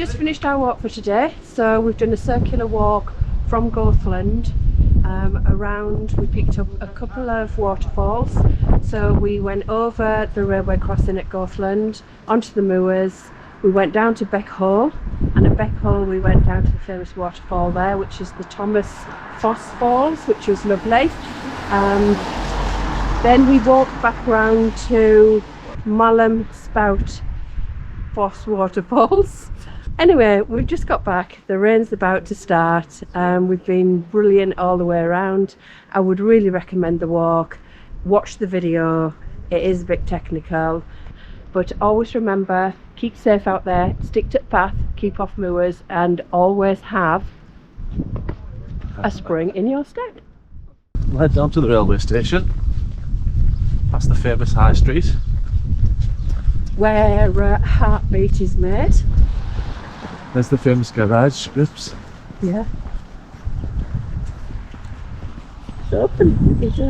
just finished our walk for today, so we've done a circular walk from Goathland around. We picked up a couple of waterfalls, so we went over the railway crossing at Goathland onto the moors. We went down to Beck Hole, and at Beck Hole we went down to the famous waterfall there, which is the Thomason Foss Falls, which was lovely. Then we walked back round to Malham Spout Foss Waterfalls. Anyway, we've just got back, the rain's about to start. We've been brilliant all the way around. I would really recommend the walk. Watch the video, it is a bit technical, but always remember, keep safe out there, stick to the path, keep off moors, and always have a spring in your step. We'll head down to the railway station, past the famous High Street, where Heartbeat is made. There's the famous garage, Scripps. Yeah. It's open. It's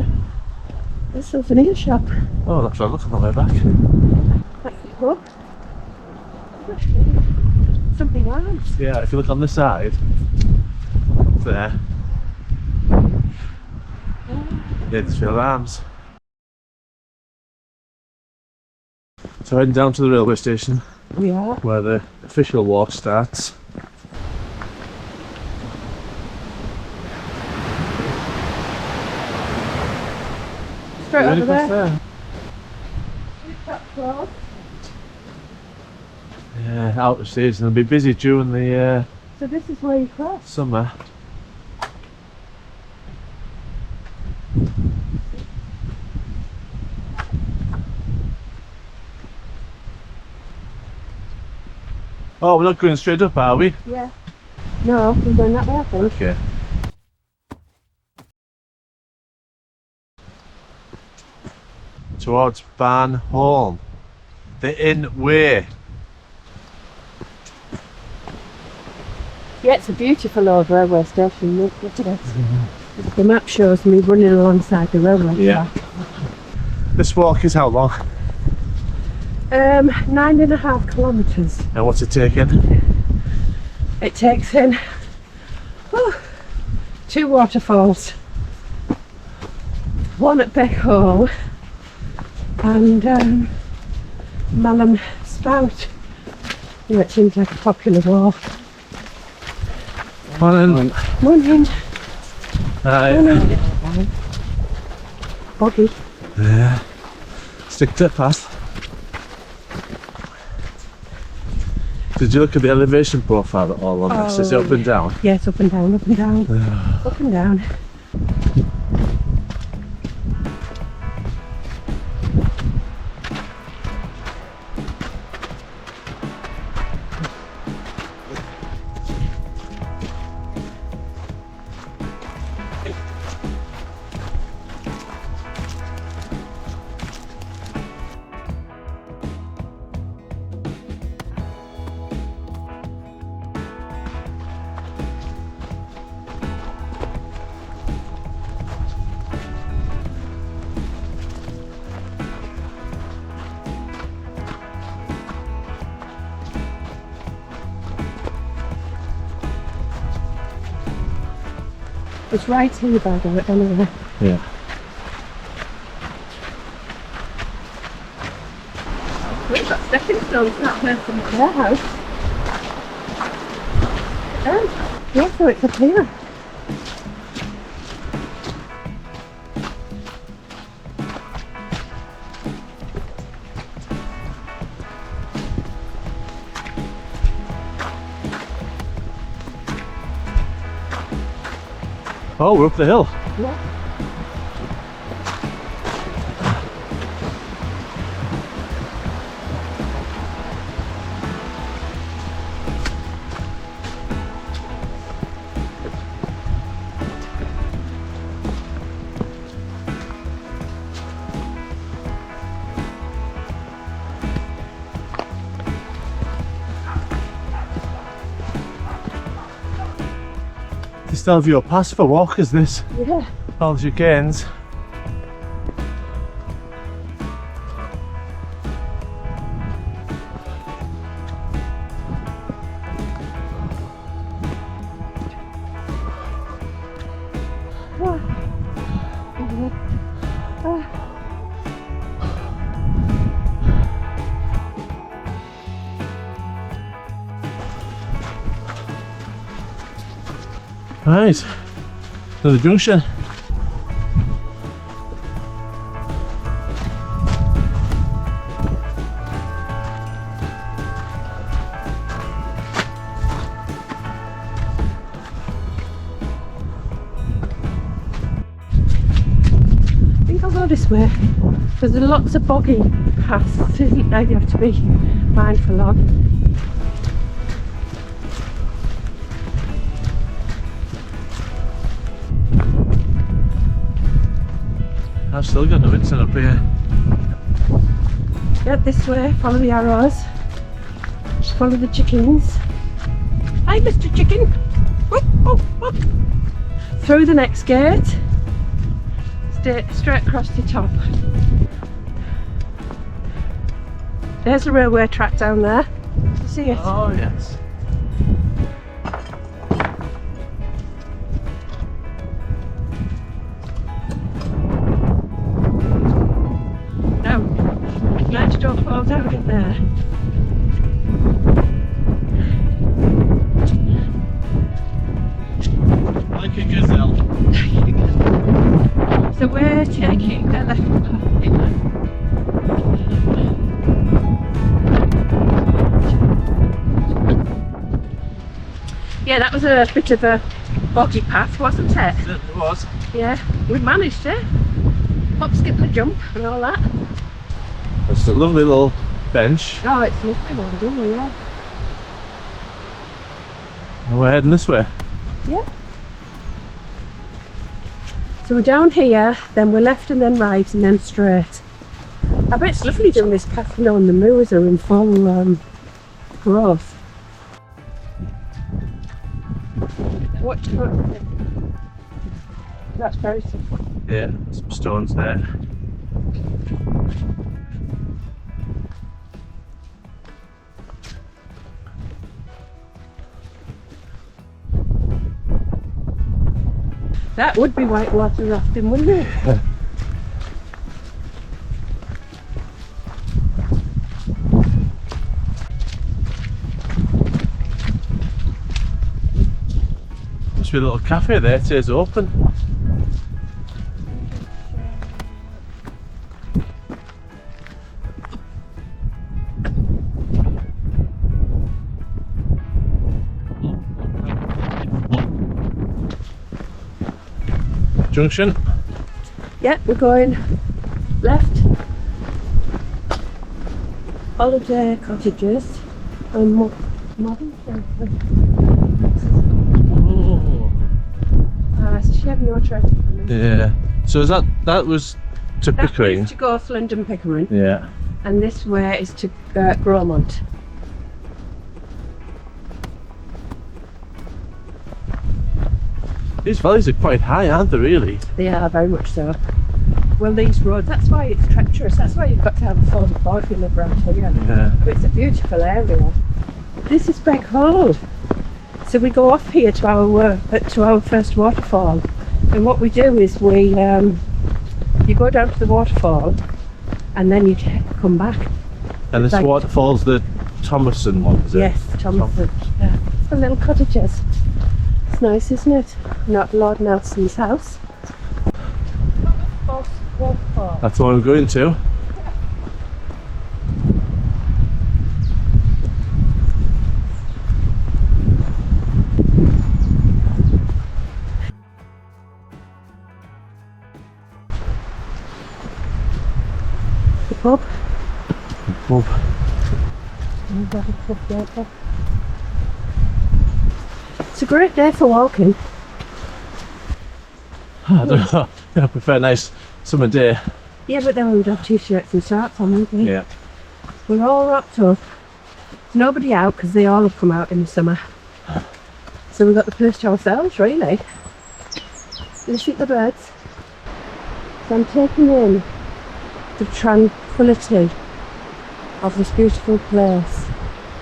a souvenir shop. Oh, that's right, look on the way back. That's the pub. Something else. Yeah, if you look on the side, up there, Aidensfield Arms. So heading down to the railway station, We are. where the official walk starts. Straight over across there. Yeah, out of season. It'll be busy during the So this is where you cross. summer. Oh, we're not going straight up, are we? Yeah. No, we're going that way, I think. Okay. Towards Beck Hole. The inn way. Yeah, it's a beautiful old railway station. Look at it. The map shows me running alongside the railway Yeah. track. This walk is how long? 9.5 kilometres. And what's it taking? It takes in 2 waterfalls. One at Beck Hole and Malham Spout. Yeah, it seems like a popular walk. Morning. Morning. Hi. Morning. Boggy. Yeah. Stick to the path. Did you look at the elevation profile at all on this? Is it up and down? Yes, up and down, up and down. Up and down. It's right here, by the way, anyway. Yeah. We've got stepping stones to that person's their house. Yeah, so it's up here. Oh, we're up the hill. Yeah. They still have your pass for walkers, this. Yeah. All your gains. Right, another junction. I think I'll go this way because there are lots of boggy paths, isn't there? You have to be mindful of. I've still got no Vincent up here. Yeah, this way, follow the arrows. Follow the chickens. Hi, Mr. Chicken! Whoop, whoop, whoop. Through the next gate. Straight across the top. There's the railway track down there. You see it? Oh yes. No, let's don't fall down in there. Like a gazelle. So we're taking the left path here. Yeah, that was a bit of a boggy path, wasn't it? It was. Yeah, we managed it. Hop, skip and jump and all that. It's a lovely little bench. Oh, it's lovely one, don't we? Yeah. And we're heading this way. Yeah. So we're down here, then we're left and then right and then straight. I bet it's lovely doing this path, you know, and the moors are in full growth. What? That's very simple. Yeah, some stones there. That would be whitewater rafting, wouldn't it? Yeah. Must be a little cafe there, it is open. Junction. Yeah, we're going left. Holiday cottages and Malham Spout. Oh. So she had no try to come in. Yeah. So is that was to That Pickering? is to Goathland and Pickering, Yeah. and this way is to Gromont. These valleys are quite high, aren't they, really? They are very much so. Well, these roads, that's why it's treacherous. That's why you've got to have a 44 if you live around here. Yeah. But it's a beautiful area. This is Beck Hole. So we go off here to our first waterfall, and what we do is you go down to the waterfall, and then you come back. And this Like- waterfall's the Thomason one, is it? Yes, Thomason. Yeah. The little cottages. It's nice, isn't it? Not Lord Nelson's house. Foss Waterfall. That's what I'm going to. The pub. Pub. We've got a pub there. It's a great day for walking. I don't know. I prefer a nice summer day. Yeah, but then we would have t-shirts and shorts on, wouldn't we? Yeah. We're all wrapped up. There's nobody out because they all have come out in the summer. So we've got the place to ourselves, really. Listen to the birds. So I'm taking in the tranquility of this beautiful place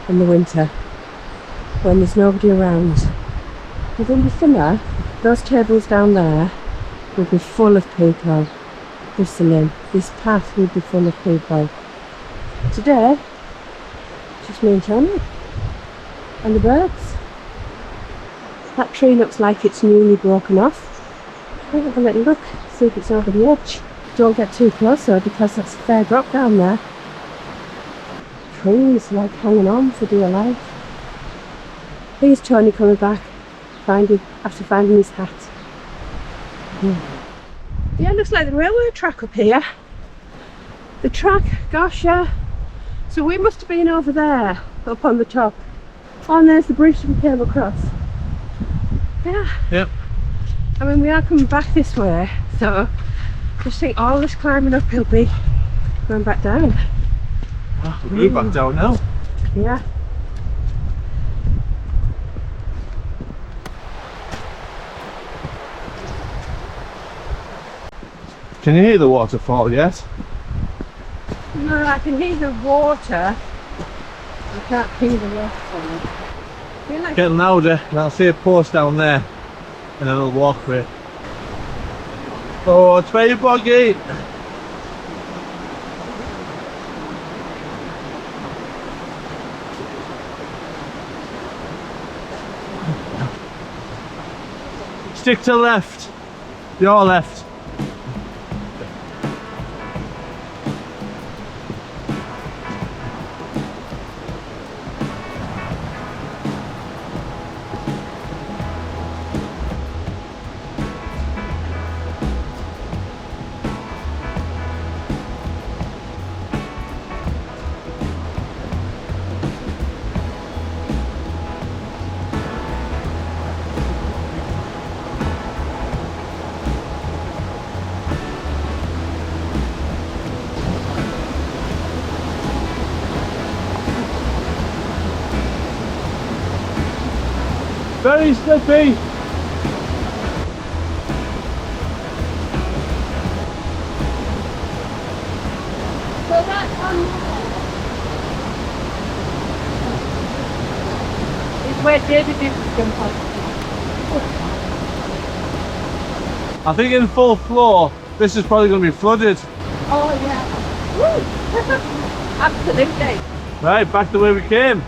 in the winter when there's nobody around. Because in the summer, those tables down there will be full of people. bristling. This path would be full of people. Today, just me and Tony. And the birds. That tree looks like it's newly broken off. I'll have a little look, see if it's over the edge. Don't get too close though, because that's a fair drop down there. Trees like hanging on for dear life. Here's Tony coming back, after finding his hat. Yeah, it looks like the railway track up here. The track, gosh, yeah. So we must have been over there, up on the top. Oh, and there's the bridge we came across. Yeah. Yep. I mean, we are coming back this way, so just think all this climbing up will be going back down. Oh, we're back down now. Yeah. Can you hear the waterfall yet? No, I can hear the water. I can't hear the waterfall. Like Getting louder, and I'll see a post down there and a little walkway. Oh, it's very boggy. Stick to the left. Your left. Very slippy. so that's on is where David did jump on. I think in full flow, this is probably going to be flooded. Oh yeah. Woo. Absolutely. Right, back the way we came.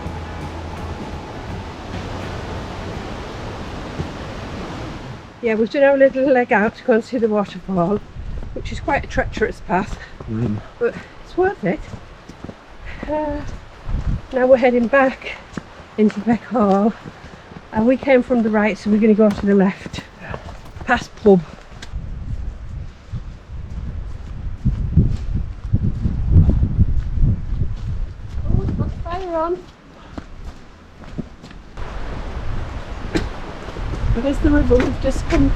Yeah, we've done our little leg out to go and see the waterfall, which is quite a treacherous path, but it's worth it. Now we're heading back into Beck Hole, and we came from the right, so we're going to go to the left, past pub. Oh, it's got fire on. There's the river we've just come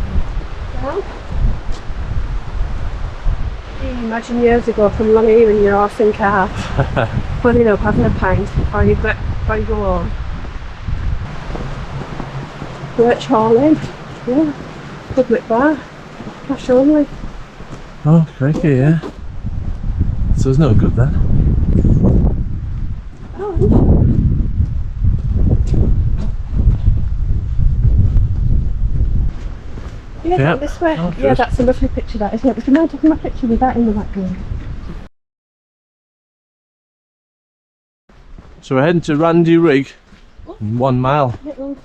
down. Can you imagine years ago from Long Ealing, your horse and car, pulling up, having a pint before you go home. Birch Hall Inn, yeah, public bar, cash only. Oh, crikey, yeah. So it's no good then. Oh, yeah, Yeah. down this way. Oh, yeah, good. that's a lovely picture, that, isn't it? We can now take my picture with that in the background. So we're heading to Randy Rig in 1 mile. Little,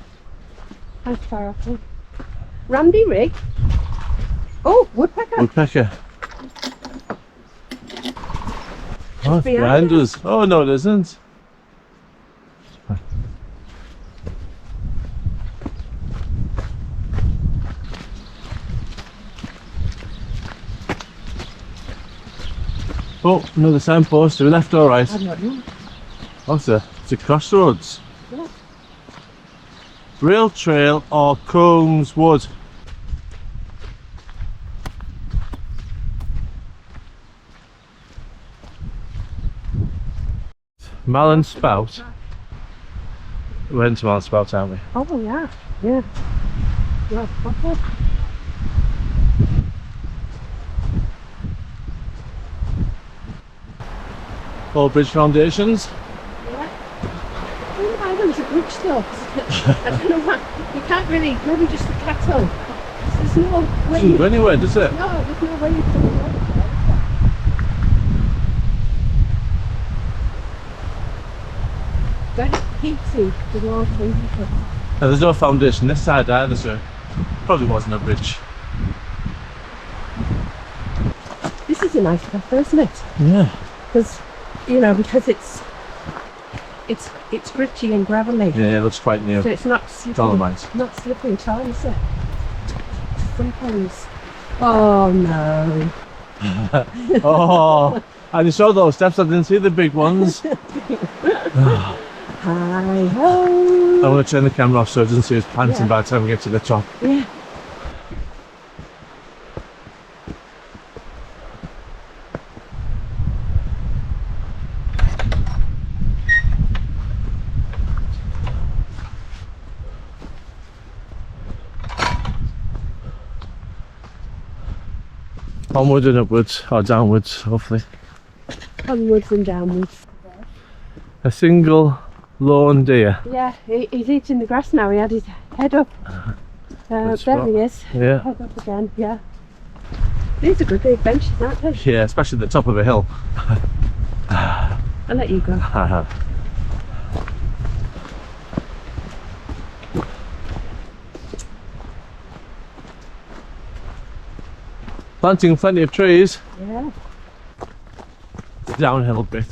how far off? Randy Rig. Oh, woodpecker. Woodpecker. Oh, it's behind behind us. Oh no, it isn't. Oh, another signpost. Are we left or right? I don't know. Oh, it's a crossroads. Yeah. Rail Trail or Combs Wood. Malham Spout. We're into Malham Spout, aren't we? Oh yeah, yeah. Yeah, okay. All bridge foundations. Yeah. I don't know why there was a bridge though. I don't know why. You can't really, maybe just the cattle. There's no way. Doesn't go anywhere, does it? No, there's no way you can walk there. the water. Now, there's no foundation this side either, so probably wasn't a bridge. This is a nice path, isn't it? Yeah. Because, you know, because it's gritty and gravelly. Yeah, it looks quite new. So it's not slippery. Dolomite. Not slippery at all, is it? Sometimes. Oh no. Oh, and you saw those steps, I didn't see the big ones. Hi ho. I'm going to turn the camera off so it doesn't see us panting by the time we get to the top. Yeah. Onwards and upwards, or downwards, hopefully. Onwards and downwards. A single lone deer. Yeah, he's eating the grass now. He had his head up. There spot. he is. Yeah. Head up again, yeah. These are good big benches, aren't they? Yeah, especially at the top of a hill. I'll let you go. Planting plenty of trees. Yeah. Downhill bit.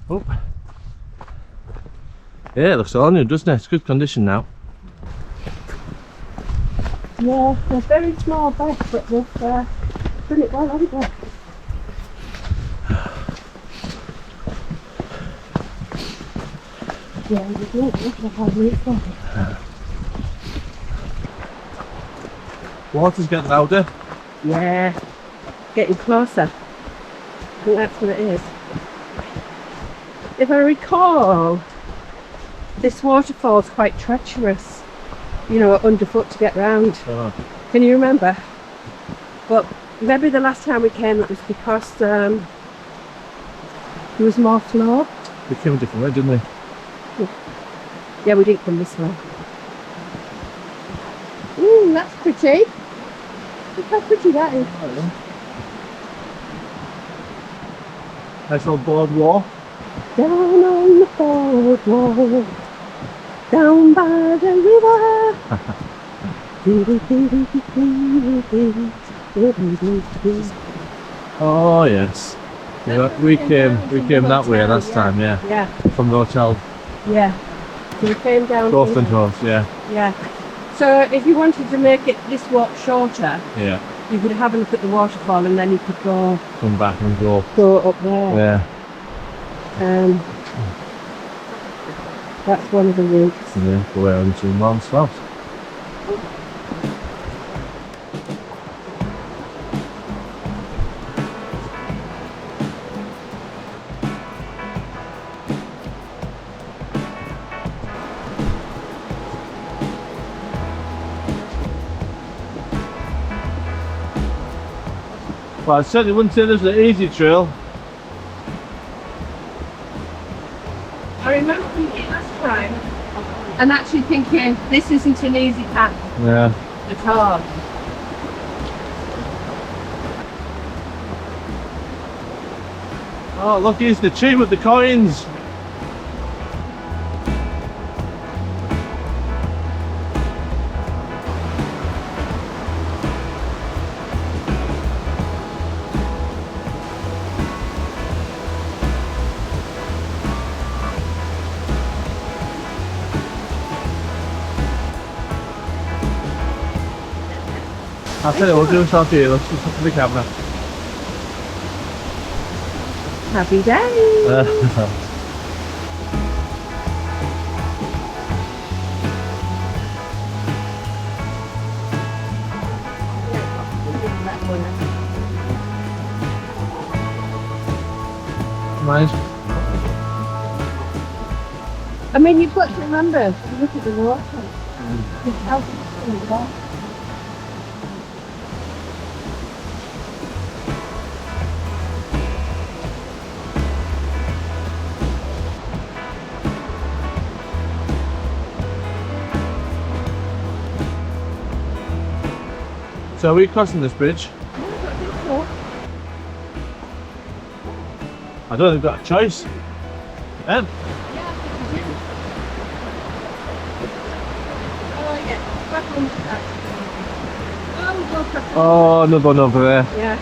Oh. Yeah, it looks all new, doesn't it? It's good condition now. Yeah, they're very small back, but they've done it well, haven't they? Yeah, they do. Look like I've reached them. Water's getting louder. Yeah, getting closer. I think that's what it is. If I recall, this waterfall's quite treacherous, you know, underfoot to get round. Oh. Can you remember? But maybe the last time we came it was because there was more flow. We came a different way, didn't we? Yeah, we didn't come this way. Ooh, that's pretty. Look how pretty that is. Nice little boardwalk. Down on the boardwalk, down by the river. Oh yes. Yeah, we came that way last time, yeah. Yeah, From the hotel. yeah. So we came down Goathland here. Waterfall, yeah. Yeah. So if you wanted to make it this walk shorter, Yeah. you could have a look at the waterfall and then you could go Come back and go. up there. Yeah. That's one of the routes. Yeah, go out into Malham Spout. Well, I certainly wouldn't say this was an easy trail. I remember thinking last time, and actually thinking this isn't an easy path Yeah. at all. Oh, look, here's the tree with the coins. I'll tell you what, we'll do this after you. Let's just look at the camera. Happy day. Nice. I mean, you've got to remember, look at the water. The house is in the back. So are we crossing this bridge? I don't think they've got a choice. Yeah, I think you do. Oh yeah, back on that. Oh, we'll go across. Oh, another one over there. Yeah.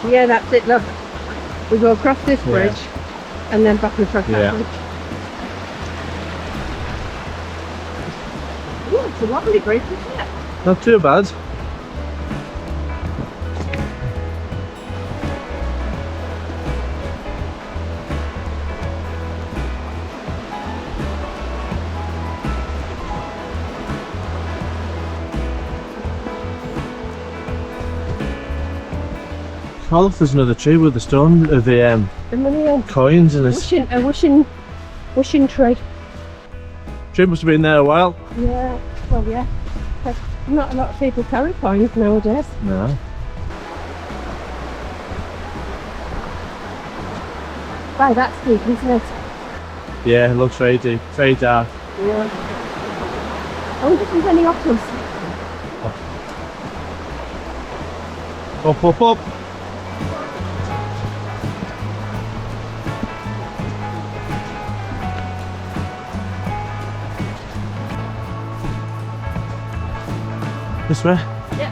Yeah, that's it, look. We go across this bridge and then back across that bridge. Oh, it's a lovely bridge, isn't it? Not too bad. Oh, look, there's another tree with the stone, the money coins in this. Wishing tree. Tree must have been there a while. Yeah, well, yeah. Not a lot of people carry coins nowadays. No. Wow, that's deep, isn't it? Yeah, it looks very deep, very dark. Yeah. I wonder if there's any otters. Up, up, up. This way? Yeah.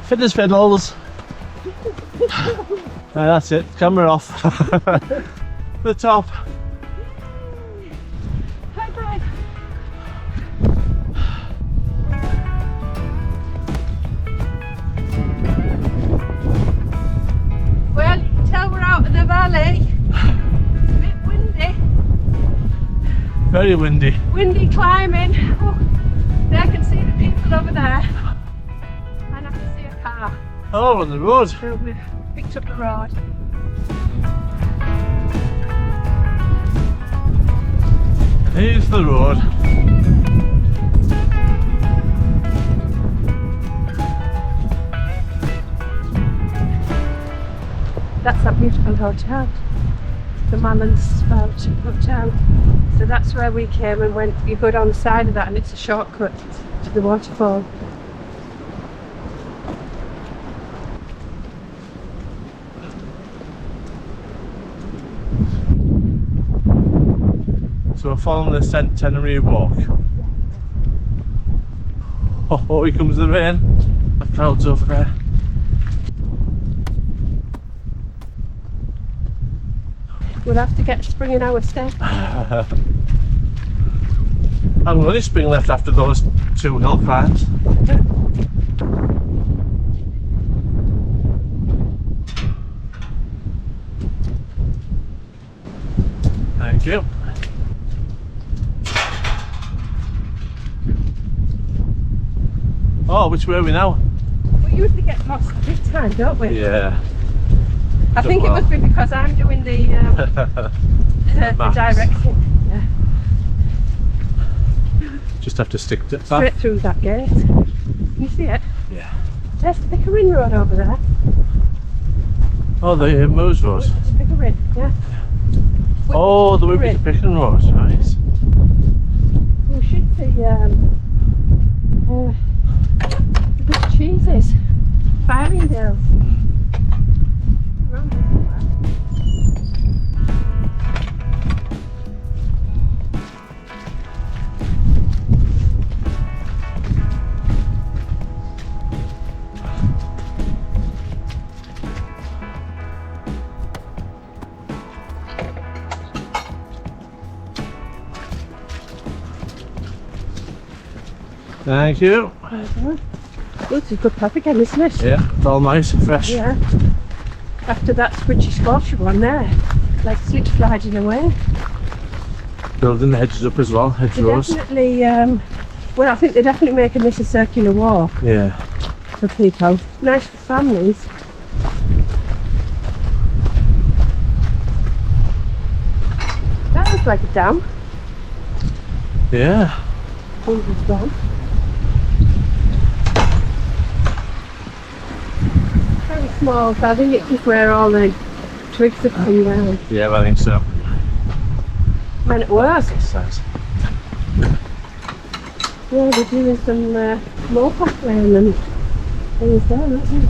Fitness fiddles. That's it. Camera off. The top. High five. Well, you can tell we're out of the valley. It's a bit windy. Very windy. Windy climbing. Oh, there I can see the people over there. And I can see a car. Oh, on the road. So we've picked up the road. Here's the road. That's that beautiful hotel, the Malham Spout Hotel. So that's where we came and went. You go down the side of that and it's a shortcut to the waterfall. So we're following the Centenary Walk. Oh, here comes the rain. The clouds over there. We'll have to get spring in our step. I'm only spring left after those 2 hill climbs. Thank you. Oh, which way are we now? We usually get lost big time, don't we? Yeah. I think it must be because I'm doing the direction. Yeah. Just have to stick to Straight through that gate. Can you see it? Yeah. There's the Pickering Road over there. Oh, the Moors Road. Pickering, yeah. Oh, the way to Pickering Road, right. We should see the big cheeses. Farringdale. Around there somewhere. Thank you. Oh, it's a good pub again, isn't it? Yeah, it's all nice and fresh. Yeah. After that squidgy squashy one there, like slip sliding away. Building the hedges up as well, They hedgerows. definitely, well, I think they're definitely making this a circular walk Yeah. for people. Nice for families. That looks like a dam. Yeah. One was gone. Very small, so I think it's just where all the twigs have come down. Yeah, I think so. Men at work. Size. Yeah, they're doing some more pathwaying and things there, aren't they?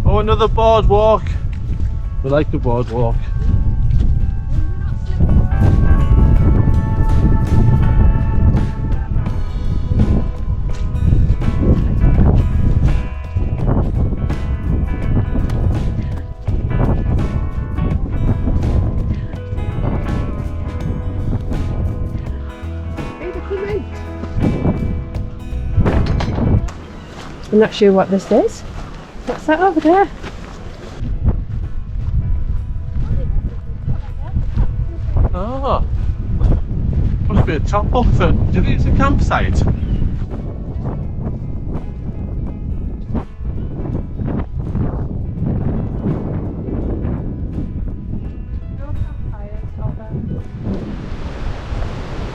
Oh, another boardwalk. We like the boardwalk. I'm not sure what this is. What's that over there? Oh, must be a top off. Do you think it's a campsite?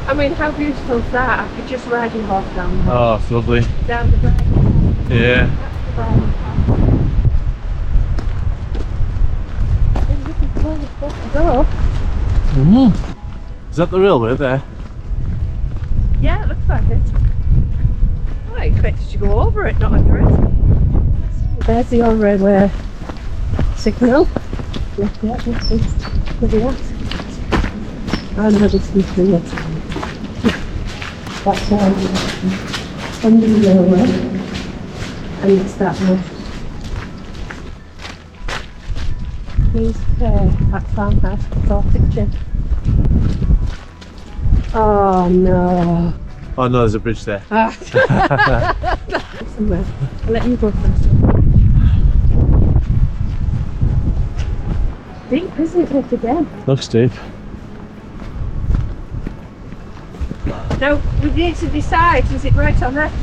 I mean, how beautiful is that? I could just ride your horse down there. Oh, it's lovely. Down the road. Yeah. Is that the railway there? Yeah, it looks like it. I expected to go over it, not under it. There's the old railway signal. Yeah, look at that. I know this is the that's under the railway. And it's that one. Please pay at farmhouse for Cottage. Oh no. Oh no, there's a bridge there. Somewhere. I'll let you go first. Deep, isn't it, again? Looks deep. Now, we need to decide, is it right or left?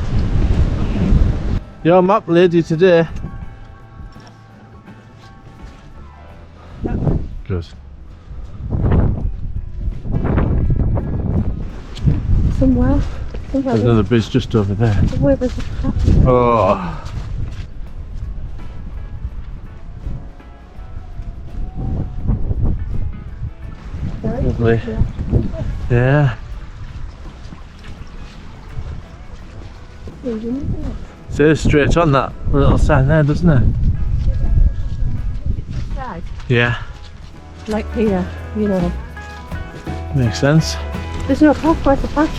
Your map lady today. Good. Somewhere. There's another bridge just over there. Somewhere there's a path. Oh. Lovely. Yeah. It says straight on that little sign there, doesn't it? Side. Yeah. Like here, you know. Makes sense. There's no path, where's the path?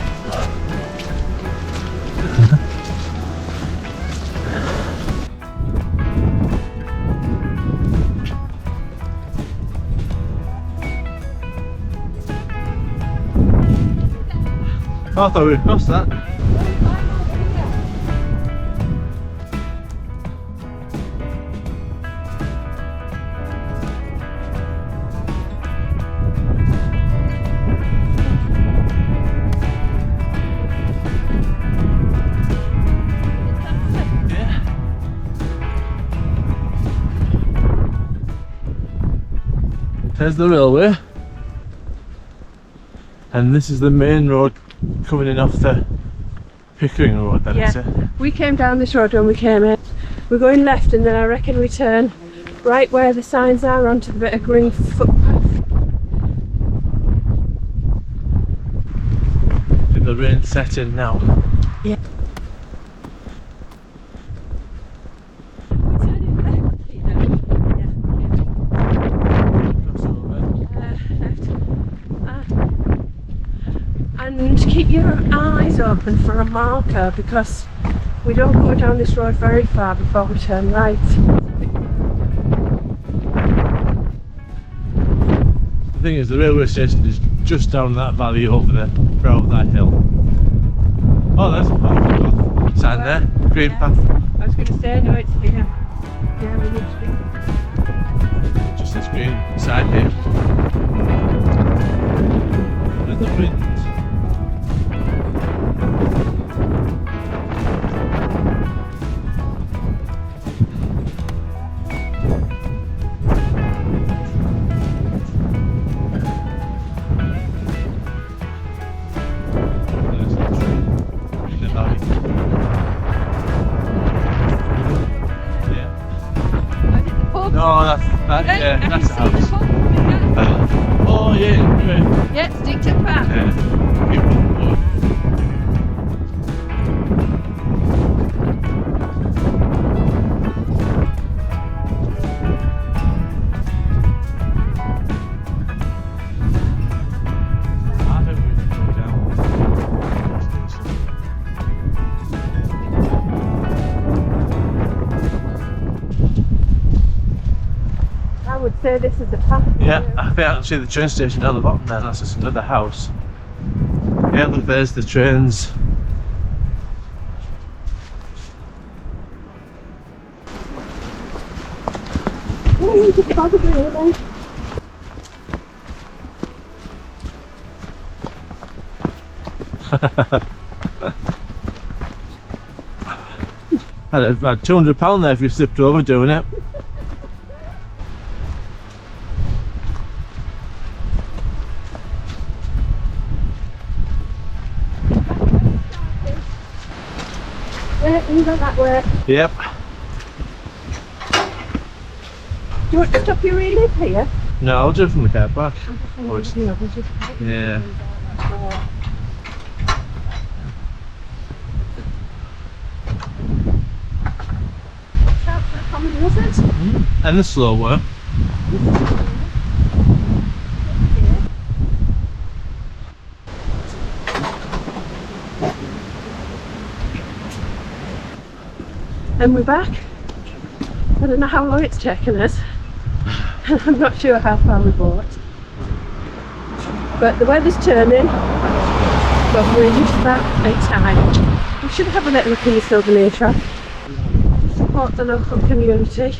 Oh, I thought we'd crossed that. There's the railway, and this is the main road coming in off the Pickering Road then, is it? We came down this road when we came in. We're going left and then I reckon we turn right where the signs are onto the bit of green footpath. I think the rain's setting now. Yeah. And keep your eyes open for a marker because we don't go down this road very far before we turn right. The thing is, the railway station is just down that valley over there, over that hill. Oh, there's a path. Sign there, green path. I was going to say, no, it's here. Yeah, we need to be. Just this green side here. Where's the wind? There's the tree in the valley. right, yeah, I can that's the see the house. pub coming down. Oh yeah, Yeah, stick to the path. yeah. I would say this is the path. Yeah, I think I can see the train station down the bottom there. That's just another house. Yeah, look, there's the trains. Had about £200 there if you slipped over doing it. Yeah, you go that way. Yep. Do you want to stop your relief here? No, I'll do it from the car park. Yeah. Yeah. Was it? And the slow work. And we're back. I don't know how long it's taken us. I'm not sure how far we bought. But the weather's turning. But we're just about at time. We should have a little look in the souvenir shop. Support the local community.